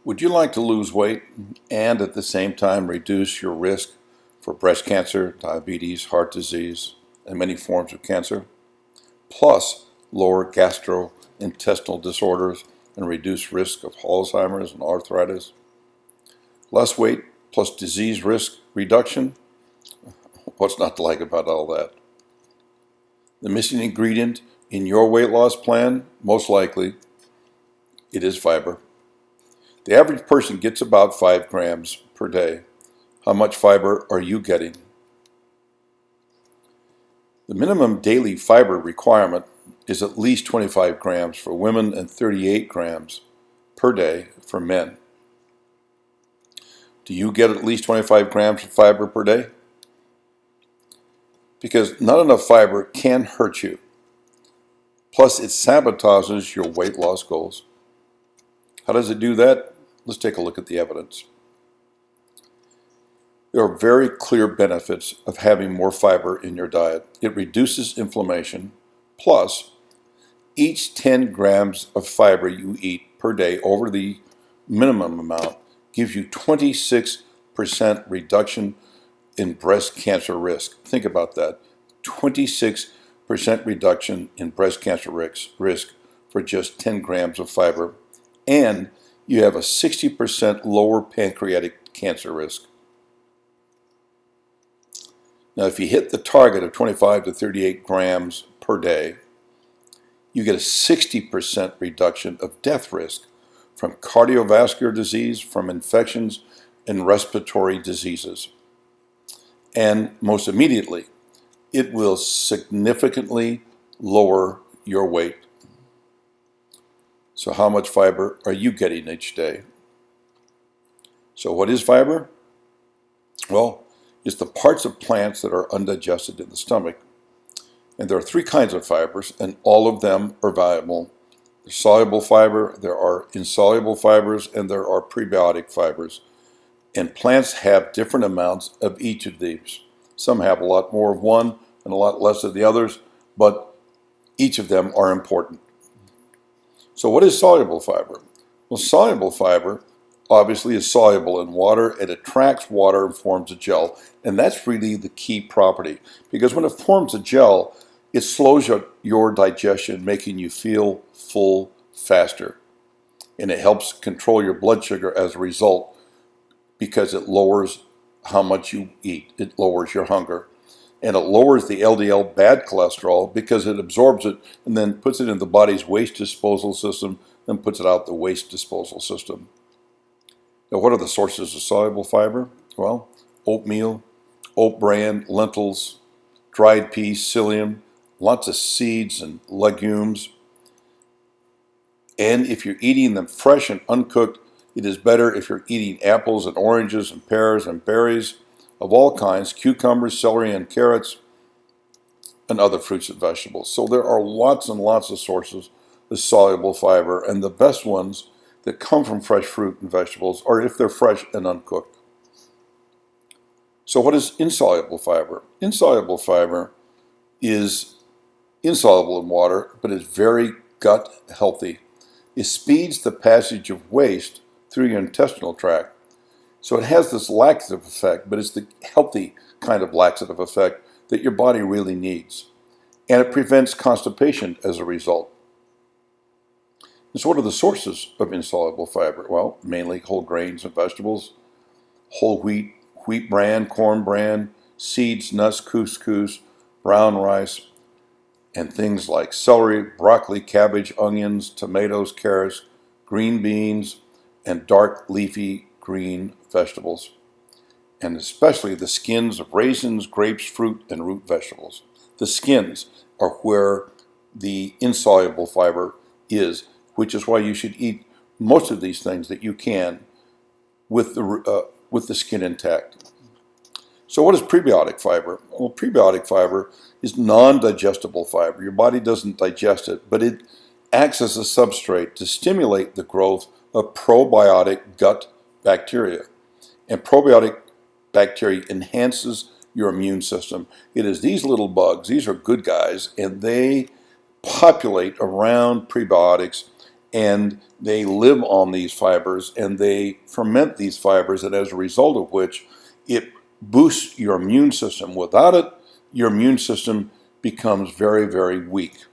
Would you like to lose weight and at the same time reduce your risk for breast cancer, diabetes, heart disease, and many forms of cancer, plus lower gastrointestinal disorders and reduce risk of Alzheimer's and arthritis? Less weight plus disease risk reduction? What's not to like about all that? The missing ingredient in your weight loss plan, most likely, it is fiber. The average person gets about 5 grams per day. How much fiber are you getting? The minimum daily fiber requirement is at least 25 grams for women and 38 grams per day for men. Do you get at least 25 grams of fiber per day? Because not enough fiber can hurt you. Plus, it sabotages your weight loss goals. How does it do that? Let's take a look at the evidence. There are very clear benefits of having more fiber in your diet. It reduces inflammation. Plus, each 10 grams of fiber you eat per day over the minimum amount gives you 26% reduction in breast cancer risk. Think about that. 26% reduction in breast cancer risk for just 10 grams of fiber. And you have a 60% lower pancreatic cancer risk. Now, if you hit the target of 25 to 38 grams per day, you get a 60% reduction of death risk from cardiovascular disease, from infections, and respiratory diseases. And most immediately, it will significantly lower your weight. So how much fiber are you getting each day? So what is fiber? Well, it's the parts of plants that are undigested in the stomach. And there are 3 kinds of fibers, and all of them are valuable. There's soluble fiber, there are insoluble fibers, and there are prebiotic fibers. And plants have different amounts of each of these. Some have a lot more of one and a lot less of the others, but each of them are important. So what is soluble fiber? Well, soluble fiber obviously is soluble in water. It attracts water and forms a gel. And that's really the key property. Because when it forms a gel, it slows your digestion, making you feel full faster. And it helps control your blood sugar as a result because it lowers how much you eat. It lowers your hunger. And it lowers the LDL bad cholesterol because it absorbs it and then puts it in the body's waste disposal system and puts it out the waste disposal system. Now, what are the sources of soluble fiber? Well, oatmeal, oat bran, lentils, dried peas, psyllium, lots of seeds and legumes. And if you're eating them fresh and uncooked, it is better if you're eating apples and oranges and pears and berries of all kinds, cucumbers, celery, and carrots, and other fruits and vegetables. So there are lots and lots of sources of soluble fiber, and the best ones that come from fresh fruit and vegetables are if they're fresh and uncooked. So what is insoluble fiber? Insoluble fiber is insoluble in water, but is very gut healthy. It speeds the passage of waste through your intestinal tract. So it has this laxative effect, but it's the healthy kind of laxative effect that your body really needs. And it prevents constipation as a result. And so what are the sources of insoluble fiber? Well, mainly whole grains and vegetables, whole wheat, wheat bran, corn bran, seeds, nuts, couscous, brown rice, and things like celery, broccoli, cabbage, onions, tomatoes, carrots, green beans, and dark leafy green vegetables, and especially the skins of raisins, grapes, fruit, and root vegetables. The skins are where the insoluble fiber is, which is why you should eat most of these things that you can with the skin intact. So what is prebiotic fiber? Well, prebiotic fiber is non-digestible fiber. Your body doesn't digest it, but it acts as a substrate to stimulate the growth of probiotic gut bacteria. And probiotic bacteria enhances your immune system. It is these little bugs, these are good guys, and they populate around prebiotics and they live on these fibers and they ferment these fibers, and as a result of which it boosts your immune system. Without it, your immune system becomes very, very weak.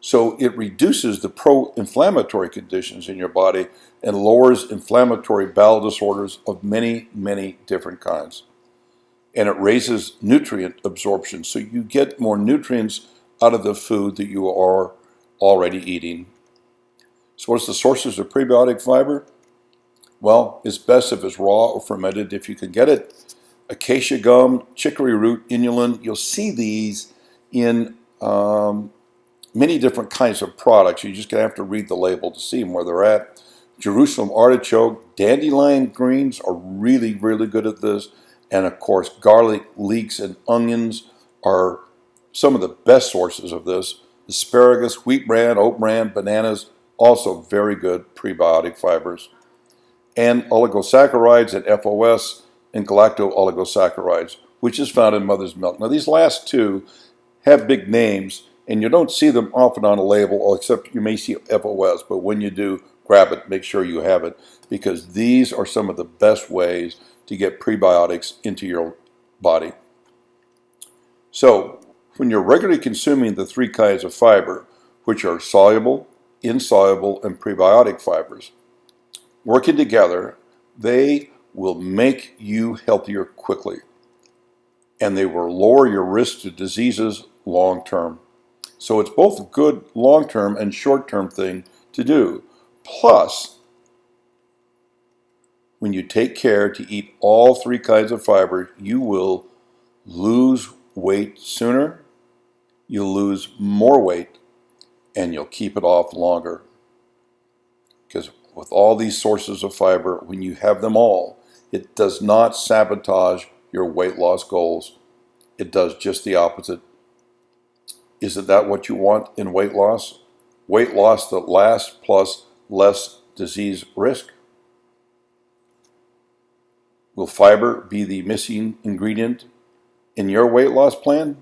So it reduces the pro-inflammatory conditions in your body and lowers inflammatory bowel disorders of many, many different kinds. And it raises nutrient absorption, so you get more nutrients out of the food that you are already eating. So what's the sources of prebiotic fiber? Well, it's best if it's raw or fermented if you can get it. Acacia gum, chicory root, inulin, you'll see these in many different kinds of products. You're just going to have to read the label to see them where they're at. Jerusalem artichoke, dandelion greens are really, really good at this. And of course, garlic, leeks, and onions are some of the best sources of this. Asparagus, wheat bran, oat bran, bananas, also very good prebiotic fibers. And oligosaccharides and FOS and galacto-oligosaccharides, which is found in mother's milk. Now, these last two have big names, and you don't see them often on a label, except you may see FOS, but when you do, grab it, make sure you have it, because these are some of the best ways to get prebiotics into your body. So, when you're regularly consuming the three kinds of fiber, which are soluble, insoluble, and prebiotic fibers, working together, they will make you healthier quickly, and they will lower your risk to diseases long term. So it's both a good long-term and short-term thing to do. Plus, when you take care to eat all three kinds of fiber, you will lose weight sooner, you'll lose more weight, and you'll keep it off longer. Because with all these sources of fiber, when you have them all, it does not sabotage your weight loss goals. It does just the opposite. Isn't that what you want in weight loss? Weight loss that lasts plus less disease risk? Will fiber be the missing ingredient in your weight loss plan?